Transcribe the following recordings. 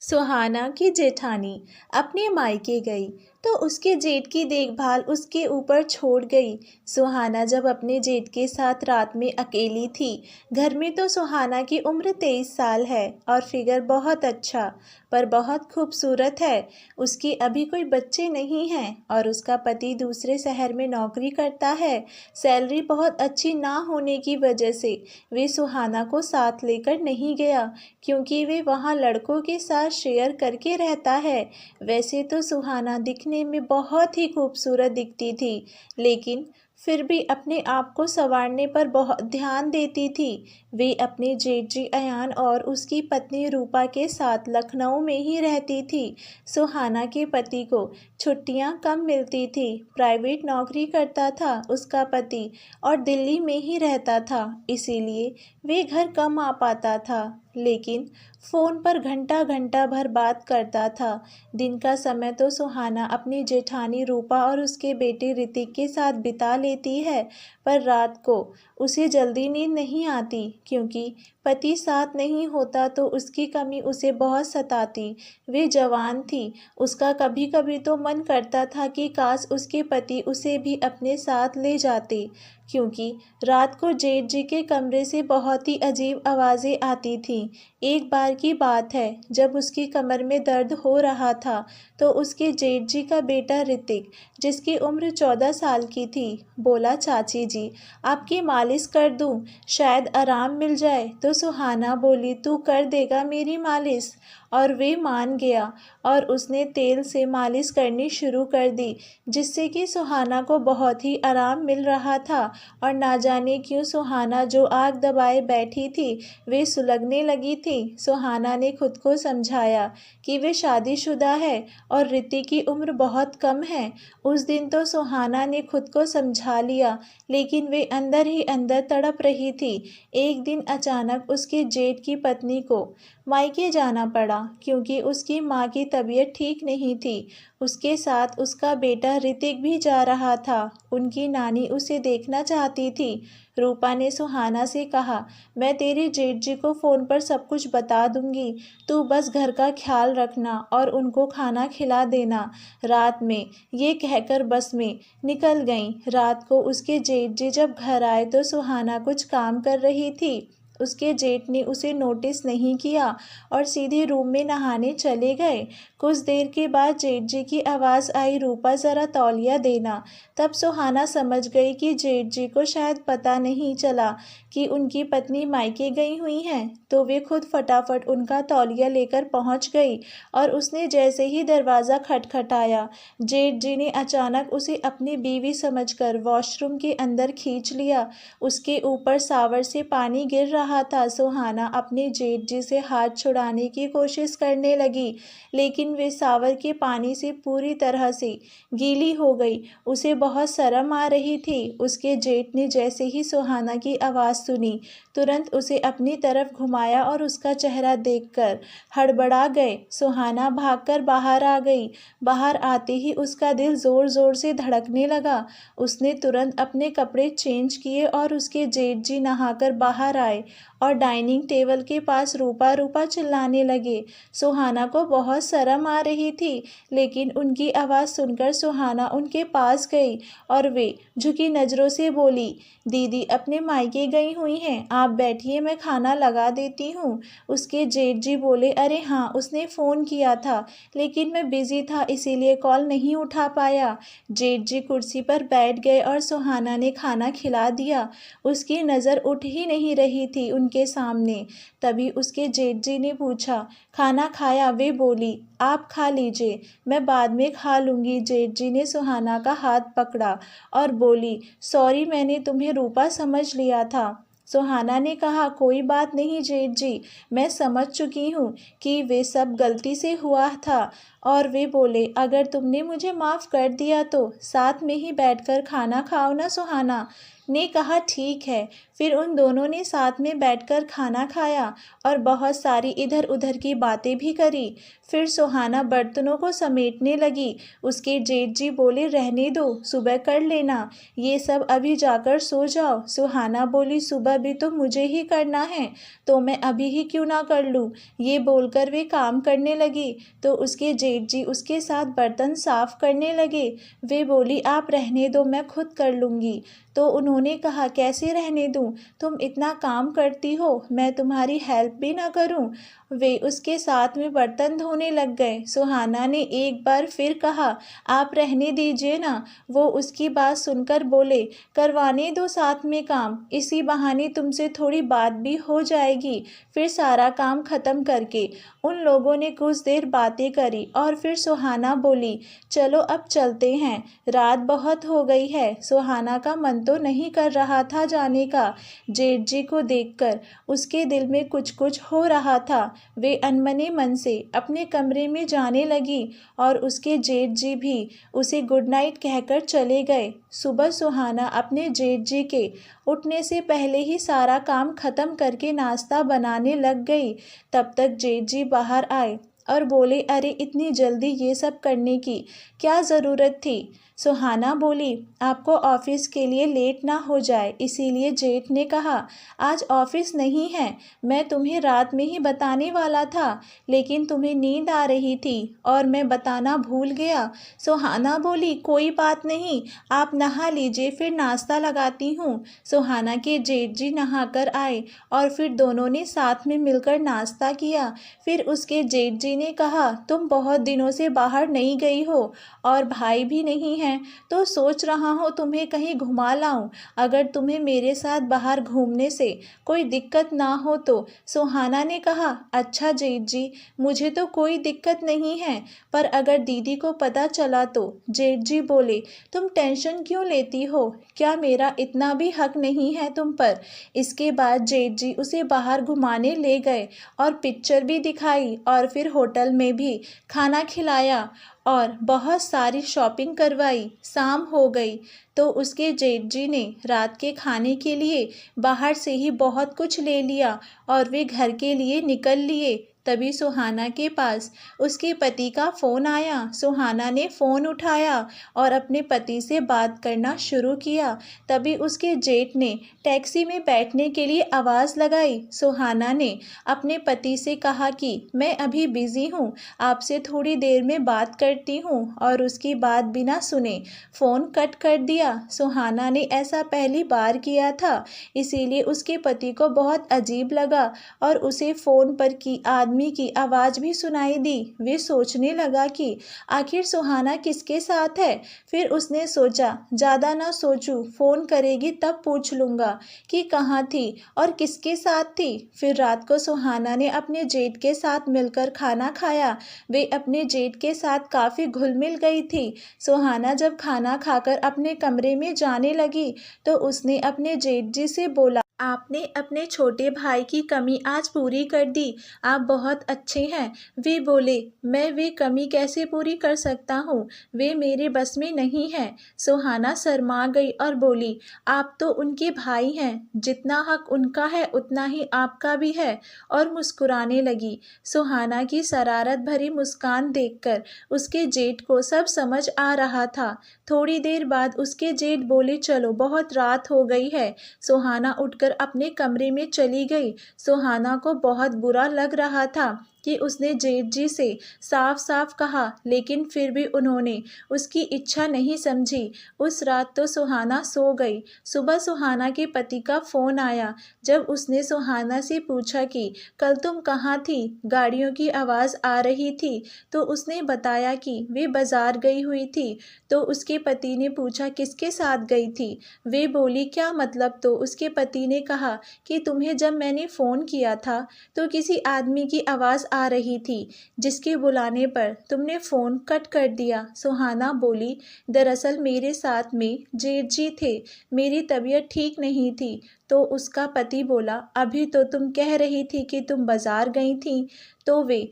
सुहाना की जेठानी अपने मायके गई तो उसके जेठ की देखभाल उसके ऊपर छोड़ गई। सुहाना जब अपने जेठ के साथ रात में अकेली थी। घर में तो सुहाना की उम्र 23 साल है और फिगर बहुत अच्छा पर बहुत खूबसूरत है। उसके अभी कोई बच्चे नहीं हैं और उसका पति दूसरे शहर में नौकरी करता है। सैलरी बहुत अच्छी ना होने की वजह से वे सुहाना को साथ लेकर नहीं गया, क्योंकि वे वहाँ लड़कों के साथ शेयर करके रहता है। वैसे तो सुहाना दिखने में बहुत ही खूबसूरत दिखती थी, लेकिन फिर भी अपने आप को संवारने पर बहुत ध्यान देती थी। वे अपने जेठ जी अयान और उसकी पत्नी रूपा के साथ लखनऊ में ही रहती थी। सुहाना के पति को छुट्टियां कम मिलती थी। प्राइवेट नौकरी करता था उसका पति और दिल्ली में ही रहता था, इसीलिए वे घर कम आ पाता था, लेकिन फ़ोन पर घंटा घंटा भर बात करता था। दिन का समय तो सुहाना अपनी जेठानी रूपा और उसके बेटे ऋतिक के साथ बिता लेती है, पर रात को उसे जल्दी नींद नहीं आती, क्योंकि पति साथ नहीं होता तो उसकी कमी उसे बहुत सताती। वे जवान थी, उसका कभी कभी तो मन करता था कि काश उसके पति उसे भी अपने साथ ले जाते, क्योंकि रात को जेठ जी के कमरे से बहुत ही अजीब आवाज़ें आती थीं। एक बार की बात है, जब उसकी कमर में दर्द हो रहा था तो उसके जेठ जी का बेटा ऋतिक, जिसकी उम्र 14 साल की थी, बोला, चाची जी आपकी मालिश कर दूं, शायद आराम मिल जाए। तो सुहाना बोली, तू कर देगा मेरी मालिश? और वे मान गया और उसने तेल से मालिश करनी शुरू कर दी, जिससे कि सुहाना को बहुत ही आराम मिल रहा था। और ना जाने क्यों सुहाना जो आग दबाए बैठी थी वे सुलगने लगी थी। सुहाना ने खुद को समझाया कि वे शादीशुदा है और ऋतिक की उम्र बहुत कम है। उस दिन तो सुहाना ने खुद को समझा लिया, लेकिन वे अंदर ही अंदर तड़प रही थी। एक दिन अचानक उसके जेठ की पत्नी को मायके जाना पड़ा, क्योंकि उसकी माँ की तबीयत ठीक नहीं थी। उसके साथ उसका बेटा ऋतिक भी जा रहा था। उनकी नानी उसे देखना चाहती थी। रूपा ने सुहाना से कहा, मैं तेरे जेठ जी को फ़ोन पर सब कुछ बता दूंगी, तू बस घर का ख्याल रखना और उनको खाना खिला देना। रात में ये कहकर बस में निकल गईं। रात को उसके जेठ जी जब घर आए तो सुहाना कुछ काम कर रही थी। उसके जेठ ने उसे नोटिस नहीं किया और सीधे रूम में नहाने चले गए। कुछ देर के बाद जेठ जी की आवाज़ आई, रूपा ज़रा तौलिया देना। तब सुहाना समझ गई कि जेठ जी को शायद पता नहीं चला कि उनकी पत्नी मायके गई हुई हैं, तो वे खुद फटाफट उनका तौलिया लेकर पहुंच गई। और उसने जैसे ही दरवाज़ा खटखटाया, जेठ जी ने अचानक उसे अपनी बीवी समझकर वॉशरूम के अंदर खींच लिया। उसके ऊपर शावर से पानी गिर रहा था। सुहाना अपने जेठ जी से हाथ छुड़ाने की कोशिश करने लगी, लेकिन वे शावर के पानी से पूरी तरह से गीली हो गई। उसे बहुत शर्म आ रही थी। उसके जेठ ने जैसे ही सुहाना की आवाज़ सुनी, तुरंत उसे अपनी तरफ घुमाया और उसका चेहरा देखकर हड़बड़ा गए। सुहाना भागकर बाहर आ गई। बाहर आते ही उसका दिल ज़ोर ज़ोर से धड़कने लगा। उसने तुरंत अपने कपड़े चेंज किए और उसके जेठ जी नहाकर बाहर आए और डाइनिंग टेबल के पास रूपा रूपा चिल्लाने लगे। सुहाना को बहुत शर्म आ रही थी, लेकिन उनकी आवाज़ सुनकर सुहाना उनके पास गई और वे झुकी नज़रों से बोली, दीदी अपने मायके गई हुई हैं, आप बैठिए, मैं खाना लगा देती हूँ। उसके जेठ जी बोले, अरे हाँ, उसने फ़ोन किया था, लेकिन मैं बिज़ी था इसीलिए कॉल नहीं उठा पाया। जेठ जी कुर्सी पर बैठ गए और सुहाना ने खाना खिला दिया। उसकी नज़र उठ ही नहीं रही थी उनके सामने। तभी उसके जेठ जी ने पूछा, खाना खाया? वे बोली, आप खा लीजिए, मैं बाद में खा लूँगी। जेठ जी ने सुहाना का हाथ पकड़ा और बोली, सॉरी, मैंने तुम्हें रूपा समझ लिया था। सुहाना ने कहा, कोई बात नहीं जेठ जी, मैं समझ चुकी हूँ कि वे सब गलती से हुआ था। और वे बोले, अगर तुमने मुझे माफ़ कर दिया तो साथ में ही बैठकर खाना खाओ ना सुहाना। ने कहा ठीक है। फिर उन दोनों ने साथ में बैठकर खाना खाया और बहुत सारी इधर उधर की बातें भी करी। फिर सुहाना बर्तनों को समेटने लगी। उसके जेठ जी बोले रहने दो, सुबह कर लेना, ये सब अभी जाकर सो जाओ। सुहाना बोली सुबह भी तो मुझे ही करना है, तो मैं अभी ही क्यों ना कर लूँ। ये बोलकर वे काम करने लगी तो उसके जेठ जी उसके साथ बर्तन साफ करने लगे। वे बोली आप रहने दो, मैं खुद कर लूँगी। तो उन्होंने कहा कैसे रहने दूँ, तुम इतना काम करती हो, मैं तुम्हारी हेल्प भी ना करूँ। वे उसके साथ में बर्तन धोने लग गए। सुहाना ने एक बार फिर कहा आप रहने दीजिए ना। वो उसकी बात सुनकर बोले करवाने दो साथ में काम, इसी बहाने तुमसे थोड़ी बात भी हो जाएगी। फिर सारा काम ख़त्म करके उन लोगों ने कुछ देर बातें करी और फिर सुहाना बोली चलो अब चलते हैं, रात बहुत हो गई है। सुहाना का मन तो नहीं कर रहा था जाने का। जेठ जी को देखकर उसके दिल में कुछ कुछ हो रहा था। वे अनमने मन से अपने कमरे में जाने लगी और उसके जेठ जी भी उसे गुड नाइट कहकर चले गए। सुबह सुहाना अपने जेठ जी के उठने से पहले ही सारा काम खत्म करके नाश्ता बनाने लग गई। तब तक जेठ जी बाहर आए और बोले अरे इतनी जल्दी ये सब करने की क्या ज़रूरत थी। सुहाना बोली आपको ऑफिस के लिए लेट ना हो जाए, इसीलिए जेठ ने कहा आज ऑफिस नहीं है। मैं तुम्हें रात में ही बताने वाला था, लेकिन तुम्हें नींद आ रही थी और मैं बताना भूल गया। सुहाना बोली कोई बात नहीं, आप नहा लीजिए, फिर नाश्ता लगाती हूँ। सुहाना के जेठ जी नहाकर आए और फिर दोनों ने साथ में मिलकर नाश्ता किया। फिर उसके जेठ जी ने कहा तुम बहुत दिनों से बाहर नहीं गई हो और भाई भी नहीं है, तो सोच रहा हूँ तुम्हें कहीं घुमा लाऊं, अगर तुम्हें मेरे साथ बाहर घूमने से कोई दिक्कत ना हो तो। सुहाना ने कहा अच्छा जेठ जी, मुझे तो कोई दिक्कत नहीं है, पर अगर दीदी को पता चला तो। जेठ जी बोले तुम टेंशन क्यों लेती हो, क्या मेरा इतना भी हक नहीं है तुम पर। इसके बाद जेठ जी उसे बाहर घुमाने ले गए और पिक्चर भी दिखाई और फिर होटल में भी खाना खिलाया और बहुत सारी शॉपिंग करवाई। शाम हो गई तो उसके जेठ जी ने रात के खाने के लिए बाहर से ही बहुत कुछ ले लिया और वे घर के लिए निकल लिए। तभी सुहाना के पास उसके पति का फ़ोन आया। सुहाना ने फ़ोन उठाया और अपने पति से बात करना शुरू किया। तभी उसके जेठ ने टैक्सी में बैठने के लिए आवाज़ लगाई। सुहाना ने अपने पति से कहा कि मैं अभी बिज़ी हूँ, आपसे थोड़ी देर में बात करती हूँ, और उसकी बात बिना सुने फ़ोन कट कर दिया। सुहाना ने ऐसा पहली बार किया था, इसीलिए उसके पति को बहुत अजीब लगा और उसे फ़ोन पर की आदमी की आवाज़ भी सुनाई दी। वे सोचने लगा कि आखिर सुहाना किसके साथ है। फिर उसने सोचा ज़्यादा ना सोचूं, फ़ोन करेगी तब पूछ लूँगा कि कहाँ थी और किसके साथ थी। फिर रात को सुहाना ने अपने जेठ के साथ मिलकर खाना खाया। वे अपने जेठ के साथ काफ़ी घुल मिल गई थी। सुहाना जब खाना खाकर अपने कमरे में जाने लगी तो उसने अपने जेठ जी से बोला आपने अपने छोटे भाई की कमी आज पूरी कर दी, आप बहुत अच्छे हैं। वे बोले मैं वे कमी कैसे पूरी कर सकता हूँ, वे मेरे बस में नहीं है। सुहाना शर्मा गई और बोली आप तो उनके भाई हैं, जितना हक उनका है उतना ही आपका भी है, और मुस्कुराने लगी। सुहाना की शरारत भरी मुस्कान देखकर उसके जेठ को सब समझ आ रहा था। थोड़ी देर बाद उसके जेठ बोले चलो बहुत रात हो गई है। सुहाना उठकर अपने कमरे में चली गई। सुहाना को बहुत बुरा लग रहा था कि उसने जेठ जी से साफ साफ कहा, लेकिन फिर भी उन्होंने उसकी इच्छा नहीं समझी। उस रात तो सुहाना सो गई। सुबह सुहाना के पति का फ़ोन आया। जब उसने सुहाना से पूछा कि कल तुम कहाँ थी, गाड़ियों की आवाज़ आ रही थी, तो उसने बताया कि वे बाज़ार गई हुई थी। तो उसके पति ने पूछा किसके साथ गई थी। वे बोली क्या मतलब। तो उसके पति ने कहा कि तुम्हें जब मैंने फ़ोन किया था तो किसी आदमी की आवाज़ आ रही थी, जिसके बुलाने पर तुमने फ़ोन कट कर दिया। सुहाना बोली दरअसल मेरे साथ में जेठ जी थे, मेरी तबीयत ठीक नहीं थी। तो उसका पति बोला अभी तो तुम कह रही थी कि तुम बाज़ार गई थी। तो वे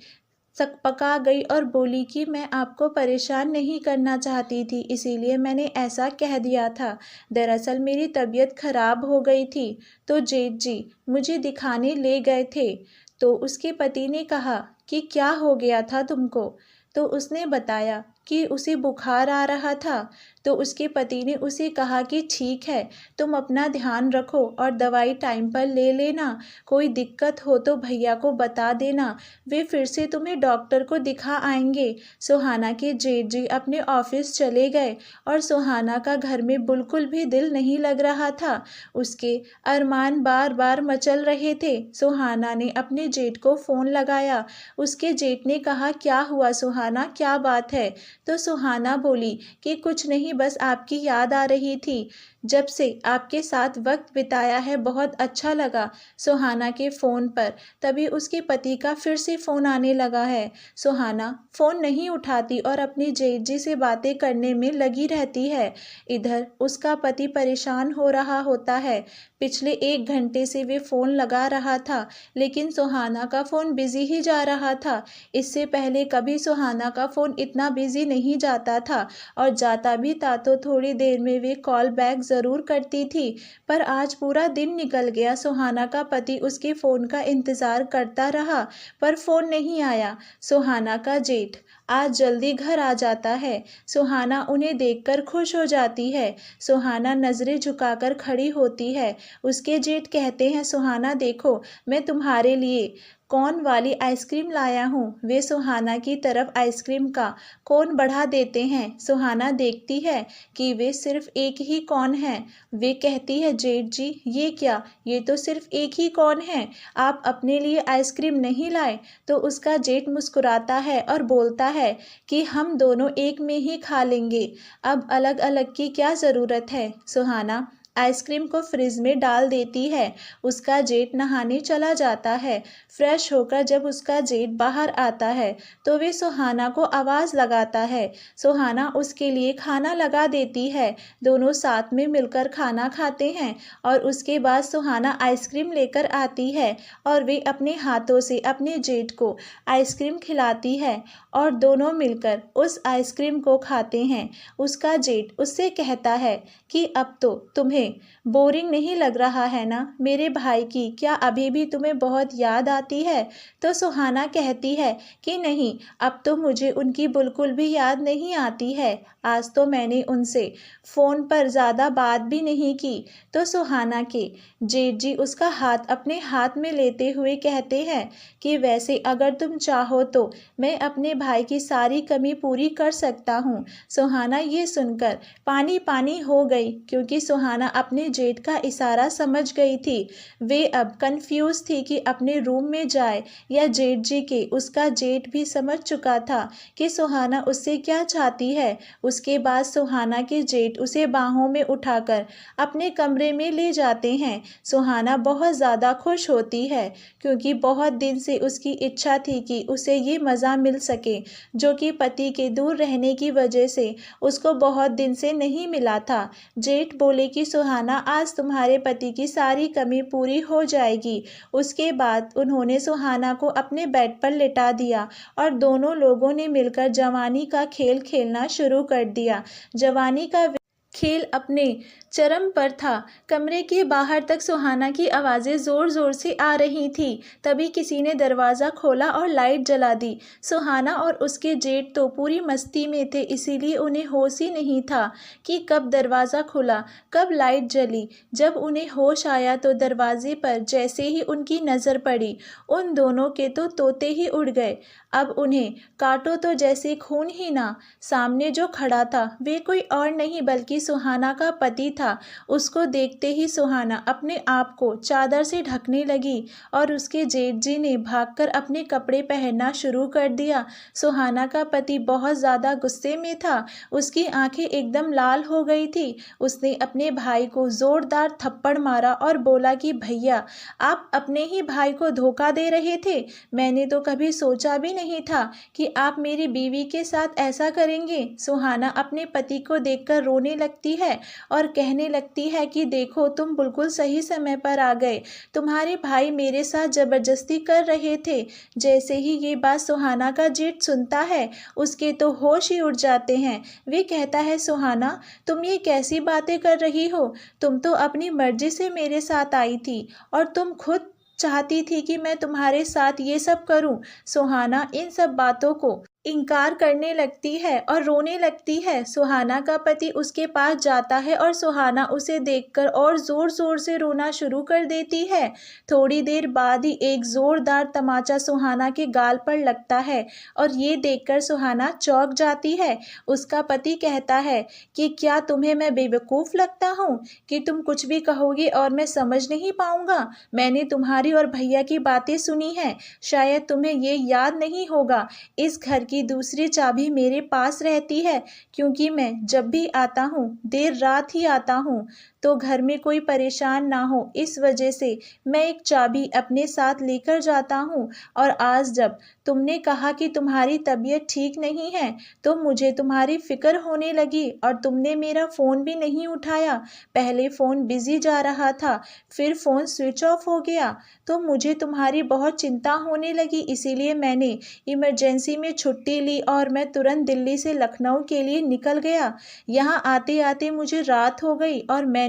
सकपका गई और बोली कि मैं आपको परेशान नहीं करना चाहती थी, इसीलिए मैंने ऐसा कह दिया था। दरअसल मेरी तबीयत खराब हो गई थी, तो जेठ जी मुझे दिखाने ले गए थे। तो उसके पति ने कहा कि क्या हो गया था तुमको? तो उसने बताया कि उसे बुखार आ रहा था। तो उसके पति ने उसे कहा कि ठीक है, तुम अपना ध्यान रखो और दवाई टाइम पर ले लेना। कोई दिक्कत हो तो भैया को बता देना, वे फिर से तुम्हें डॉक्टर को दिखा आएंगे। सुहाना के जेठ जी अपने ऑफिस चले गए और सुहाना का घर में बिल्कुल भी दिल नहीं लग रहा था। उसके अरमान बार बार मचल रहे थे। सुहाना ने अपने जेठ को फ़ोन लगाया। उसके जेठ ने कहा, क्या हुआ सुहाना, क्या बात है? तो सुहाना बोली कि कुछ नहीं, बस आपकी याद आ रही थी। जब से आपके साथ वक्त बिताया है बहुत अच्छा लगा। सुहाना के फ़ोन पर तभी उसके पति का फिर से फ़ोन आने लगा है। सुहाना फ़ोन नहीं उठाती और अपनी जेठ जी से बातें करने में लगी रहती है। इधर उसका पति परेशान हो रहा होता है। पिछले 1 घंटे से वे फ़ोन लगा रहा था, लेकिन सुहाना का फ़ोन बिज़ी ही जा रहा था। इससे पहले कभी सुहाना का फ़ोन इतना बिज़ी नहीं जाता था, और जाता भी था तो थोड़ी देर में वे कॉल बैक ज़रूर करती थी। पर आज पूरा दिन निकल गया। सुहाना का पति उसके फ़ोन का इंतज़ार करता रहा, पर फ़ोन नहीं आया। सुहाना का जेठ आज जल्दी घर आ जाता है। सुहाना उन्हें देखकर खुश हो जाती है। सुहाना नज़रें झुकाकर खड़ी होती है। उसके जेठ कहते हैं, सुहाना देखो, मैं तुम्हारे लिए कौन वाली आइसक्रीम लाया हूँ। वे सुहाना की तरफ आइसक्रीम का कोन बढ़ा देते हैं। सुहाना देखती है कि वे सिर्फ एक ही कोन है। वे कहती है, जेठ जी ये क्या, ये तो सिर्फ एक ही कोन है, आप अपने लिए आइसक्रीम नहीं लाए? तो उसका जेठ मुस्कुराता है और बोलता है कि हम दोनों एक में ही खा लेंगे, अब अलग अलग की क्या ज़रूरत है। सुहाना आइसक्रीम को फ्रिज में डाल देती है। उसका जेठ नहाने चला जाता है। फ्रेश होकर जब उसका जेठ बाहर आता है तो वे सुहाना को आवाज़ लगाता है। सुहाना उसके लिए खाना लगा देती है। दोनों साथ में मिलकर खाना खाते हैं और उसके बाद सुहाना आइसक्रीम लेकर आती है और वे अपने हाथों से अपने जेठ को आइसक्रीम खिलाती है और दोनों मिलकर उस आइसक्रीम को खाते हैं। उसका जेठ उससे कहता है कि अब तो तुम्हें बोरिंग नहीं लग रहा है ना मेरे भाई की, क्या अभी भी तुम्हें बहुत याद आती है? तो सुहाना कहती है कि नहीं, अब तो मुझे उनकी बिल्कुल भी याद नहीं आती है। आज तो मैंने उनसे फ़ोन पर ज़्यादा बात भी नहीं की। तो सुहाना के जेठ जी उसका हाथ अपने हाथ में लेते हुए कहते हैं कि वैसे अगर तुम चाहो तो मैं अपने भाई की सारी कमी पूरी कर सकता हूँ। सुहाना ये सुनकर पानी पानी हो गई, क्योंकि सुहाना अपने जेठ का इशारा समझ गई थी। वे अब कंफ्यूज थी कि अपने रूम में जाए या जेठ जी के। उसका जेठ भी समझ चुका था कि सुहाना उससे क्या चाहती है। उसके बाद सुहाना के जेठ उसे बाहों में उठाकर अपने कमरे में ले जाते हैं। सुहाना बहुत ज़्यादा खुश होती है, क्योंकि बहुत दिन से उसकी इच्छा थी कि उसे ये मज़ा मिल सके जो कि पति के दूर रहने की वजह से उसको बहुत दिन से नहीं मिला था। जेठ बोले कि सुहाना आज तुम्हारे पति की सारी कमी पूरी हो जाएगी। उसके बाद उन्होंने सुहाना को अपने बेड पर लिटा दिया और दोनों लोगों ने मिलकर जवानी का खेल खेलना शुरू कर दिया। जवानी का खेल अपने चरम पर था। कमरे के बाहर तक सुहाना की आवाज़ें ज़ोर ज़ोर से आ रही थी। तभी किसी ने दरवाज़ा खोला और लाइट जला दी। सुहाना और उसके जेठ तो पूरी मस्ती में थे, इसीलिए उन्हें होश ही नहीं था कि कब दरवाज़ा खुला, कब लाइट जली। जब उन्हें होश आया तो दरवाजे पर जैसे ही उनकी नज़र पड़ी, उन दोनों के तो तोते ही उड़ गए। अब उन्हें काटो तो जैसे खून ही ना। सामने जो खड़ा था वे कोई और नहीं बल्कि सुहाना का पति था। उसको देखते ही सुहाना अपने आप को चादर से ढकने लगी और उसके जेठ जी ने भागकर अपने कपड़े पहनना शुरू कर दिया। सुहाना का पति बहुत ज़्यादा गुस्से में था। उसकी आंखें एकदम लाल हो गई थी। उसने अपने भाई को ज़ोरदार थप्पड़ मारा और बोला कि भैया, आप अपने ही भाई को धोखा दे रहे थे। मैंने तो कभी सोचा भी नहीं था कि आप मेरी बीवी के साथ ऐसा करेंगे। सुहाना अपने पति को देखकर रोने लगी। लगती है और कहने लगती है कि देखो तुम बिल्कुल सही समय पर आ गए, तुम्हारे भाई मेरे साथ ज़बरदस्ती कर रहे थे। जैसे ही ये बात सुहाना का जेठ सुनता है उसके तो होश ही उड़ जाते हैं। वे कहता है, सुहाना तुम ये कैसी बातें कर रही हो, तुम तो अपनी मर्जी से मेरे साथ आई थी और तुम खुद चाहती थी कि मैं तुम्हारे साथ ये सब करूं। सुहाना इन सब बातों को इनकार करने लगती है और रोने लगती है। सुहाना का पति उसके पास जाता है और सुहाना उसे देखकर और ज़ोर ज़ोर से रोना शुरू कर देती है। थोड़ी देर बाद ही एक ज़ोरदार तमाचा सुहाना के गाल पर लगता है और ये देखकर सुहाना चौंक जाती है। उसका पति कहता है कि क्या तुम्हें मैं बेवकूफ़ लगता हूँ कि तुम कुछ भी कहोगे और मैं समझ नहीं पाऊँगा। मैंने तुम्हारी और भैया की बातें सुनी हैं, शायद तुम्हें ये याद नहीं होगा। इस घर की दूसरी चाबी मेरे पास रहती है, क्योंकि मैं जब भी आता हूँ देर रात ही आता हूँ तो घर में कोई परेशान ना हो, इस वजह से मैं एक चाबी अपने साथ लेकर जाता हूँ। और आज जब तुमने कहा कि तुम्हारी तबीयत ठीक नहीं है तो मुझे तुम्हारी फ़िक्र होने लगी और तुमने मेरा फ़ोन भी नहीं उठाया। पहले फ़ोन बिज़ी जा रहा था, फिर फ़ोन स्विच ऑफ हो गया, तो मुझे तुम्हारी बहुत चिंता होने लगी। इसीलिए मैंने इमरजेंसी में छुट्टी ली और मैं तुरंत दिल्ली से लखनऊ के लिए निकल गया। यहाँ आते आते मुझे रात हो गई और मैंने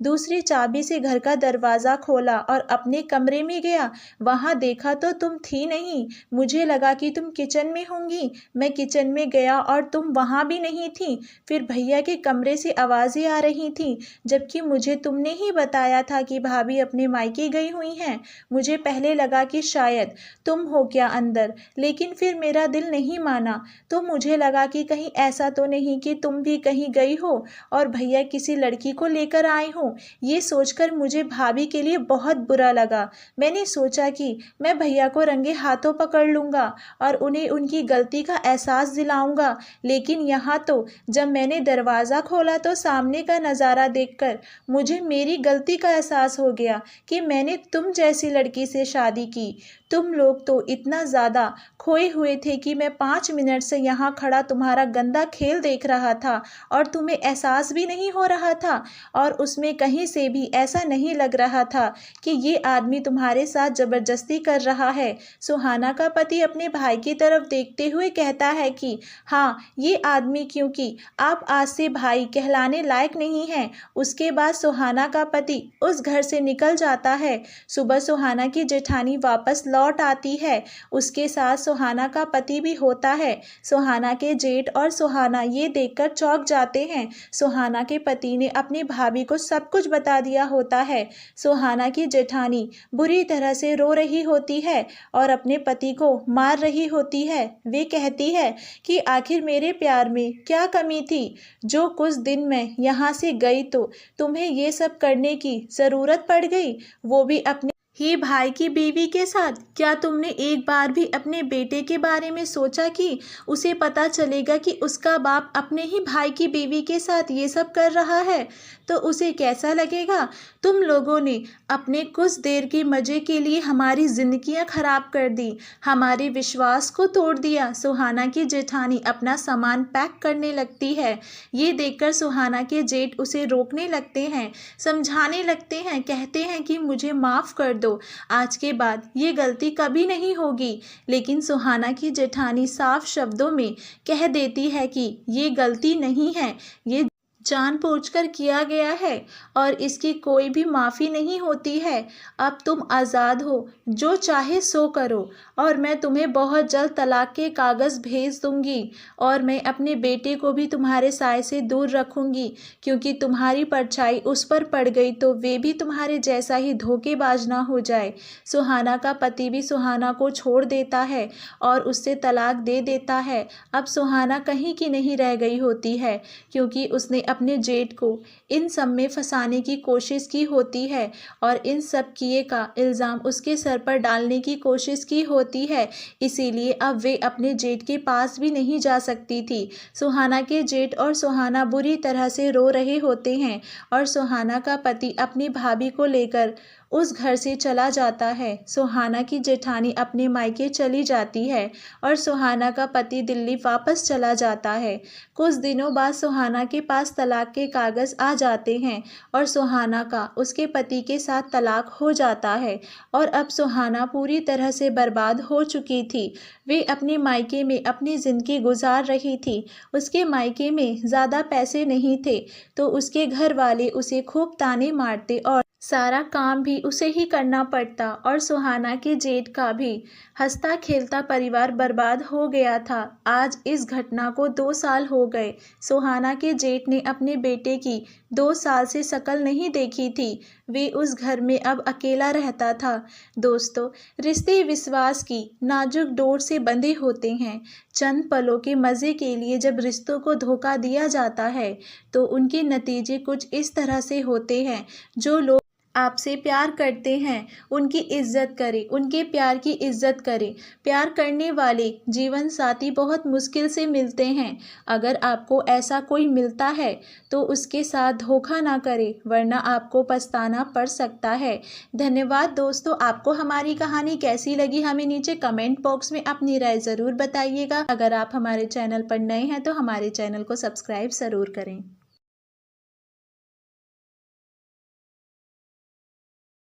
दूसरी चाबी से घर का दरवाज़ा खोला और अपने कमरे में गया। वहाँ देखा तो तुम थी नहीं। मुझे लगा कि तुम किचन में होंगी। मैं किचन में गया और तुम वहाँ भी नहीं थी। फिर भैया के कमरे से आवाज़ें आ रही थीं, जबकि मुझे तुमने ही बताया था कि भाभी अपने मायके गई हुई हैं। मुझे पहले लगा कि शायद तुम हो क्या अंदर, लेकिन फिर मेरा दिल नहीं माना। तो मुझे लगा कि कहीं ऐसा तो नहीं कि तुम भी कहीं गई हो और भैया किसी लड़की को लेकर आए हो। ये सोचकर मुझे भाभी के लिए बहुत बुरा लगा। मैंने सोचा कि मैं भैया को रंगे हाथों पकड़ लूँगा और उन्हें उनकी गलती का एहसास दिलाऊँगा। लेकिन यहाँ तो जब मैंने दरवाज़ा खोला तो सामने का नज़ारा देखकर मुझे मेरी गलती का एहसास हो गया कि मैंने तुम जैसी लड़की से शादी की। तुम लोग तो इतना ज़्यादा खोए हुए थे कि मैं 5 मिनट से यहाँ खड़ा तुम्हारा गंदा खेल देख रहा था और तुम्हें एहसास भी नहीं हो रहा था और उसमें कहीं से भी ऐसा नहीं लग रहा था कि ये आदमी तुम्हारे साथ ज़बरदस्ती कर रहा है। सुहाना का पति अपने भाई की तरफ देखते हुए कहता है कि हाँ, ये आदमी, क्योंकि आप आज से भाई कहलाने लायक नहीं हैं। उसके बाद सुहाना का पति उस घर से निकल जाता है। सुबह सुहाना की जेठानी वापस लौट आती है, उसके साथ सुहाना का पति भी होता है। सुहाना के जेठ और सुहाना ये देखकर चौंक जाते हैं। सुहाना के पति ने अपनी भाभी को सब कुछ बता दिया होता है। सुहाना की जेठानी बुरी तरह से रो रही होती है और अपने पति को मार रही होती है। वे कहती है कि आखिर मेरे प्यार में क्या कमी थी, जो कुछ दिन मैं यहाँ से गई तो तुम्हें ये सब करने की ज़रूरत पड़ गई, वो भी अपने ही भाई की बीवी के साथ। क्या तुमने एक बार भी अपने बेटे के बारे में सोचा कि उसे पता चलेगा कि उसका बाप अपने ही भाई की बीवी के साथ ये सब कर रहा है तो उसे कैसा लगेगा। तुम लोगों ने अपने कुछ देर के मज़े के लिए हमारी ज़िंदगियां खराब कर दी, हमारे विश्वास को तोड़ दिया। सुहाना की जेठानी अपना सामान पैक करने लगती है। ये देखकर सुहाना के जेठ उसे रोकने लगते हैं, समझाने लगते हैं, कहते हैं कि मुझे माफ़ कर दो, आज के बाद ये गलती कभी नहीं होगी। लेकिन सुहाना की जेठानी साफ शब्दों में कह देती है कि ये गलती नहीं है, ये जानबूझकर किया गया है और इसकी कोई भी माफ़ी नहीं होती है। अब तुम आज़ाद हो, जो चाहे सो करो और मैं तुम्हें बहुत जल्द तलाक के कागज़ भेज दूंगी और मैं अपने बेटे को भी तुम्हारे साए से दूर रखूंगी, क्योंकि तुम्हारी परछाई उस पर पड़ गई तो वे भी तुम्हारे जैसा ही धोखेबाज ना हो जाए। सुहाना का पति भी सुहाना को छोड़ देता है और उससे तलाक दे देता है। अब सुहाना कहीं की नहीं रह गई होती है, क्योंकि उसने अपने जेठ को इन सब में फंसाने की कोशिश की होती है और इन सब किए का इल्ज़ाम उसके सर पर डालने की कोशिश की होती है। इसीलिए अब वे अपने जेठ के पास भी नहीं जा सकती थी। सुहाना के जेठ और सुहाना बुरी तरह से रो रहे होते हैं और सुहाना का पति अपनी भाभी को लेकर उस घर से चला जाता है। सुहाना की जेठानी अपने मायके चली जाती है और सुहाना का पति दिल्ली वापस चला जाता है। कुछ दिनों बाद सुहाना के पास तलाक के कागज़ आ जाते हैं और सुहाना का उसके पति के साथ तलाक हो जाता है और अब सुहाना पूरी तरह से बर्बाद हो चुकी थी। वे अपने मायके में अपनी ज़िंदगी गुजार रही थी। उसके मायके में ज़्यादा पैसे नहीं थे तो उसके घर वाले उसे खूब ताने मारते और सारा काम भी उसे ही करना पड़ता और सुहाना के जेठ का भी हंसता खेलता परिवार बर्बाद हो गया था। आज इस घटना को 2 साल हो गए। सुहाना के जेठ ने अपने बेटे की 2 साल से शक्ल नहीं देखी थी। वे उस घर में अब अकेला रहता था। दोस्तों, रिश्ते विश्वास की नाजुक डोर से बंधे होते हैं। चंद पलों के मज़े के लिए जब रिश्तों को धोखा दिया जाता है तो उनके नतीजे कुछ इस तरह से होते हैं। जो लोग आपसे प्यार करते हैं उनकी इज्जत करें, उनके प्यार की इज्जत करें। प्यार करने वाले जीवन साथी बहुत मुश्किल से मिलते हैं। अगर आपको ऐसा कोई मिलता है तो उसके साथ धोखा ना करें, वरना आपको पछताना पड़ सकता है। धन्यवाद दोस्तों। आपको हमारी कहानी कैसी लगी हमें नीचे कमेंट बॉक्स में अपनी राय ज़रूर बताइएगा। अगर आप हमारे चैनल पर नए हैं तो हमारे चैनल को सब्सक्राइब ज़रूर करें।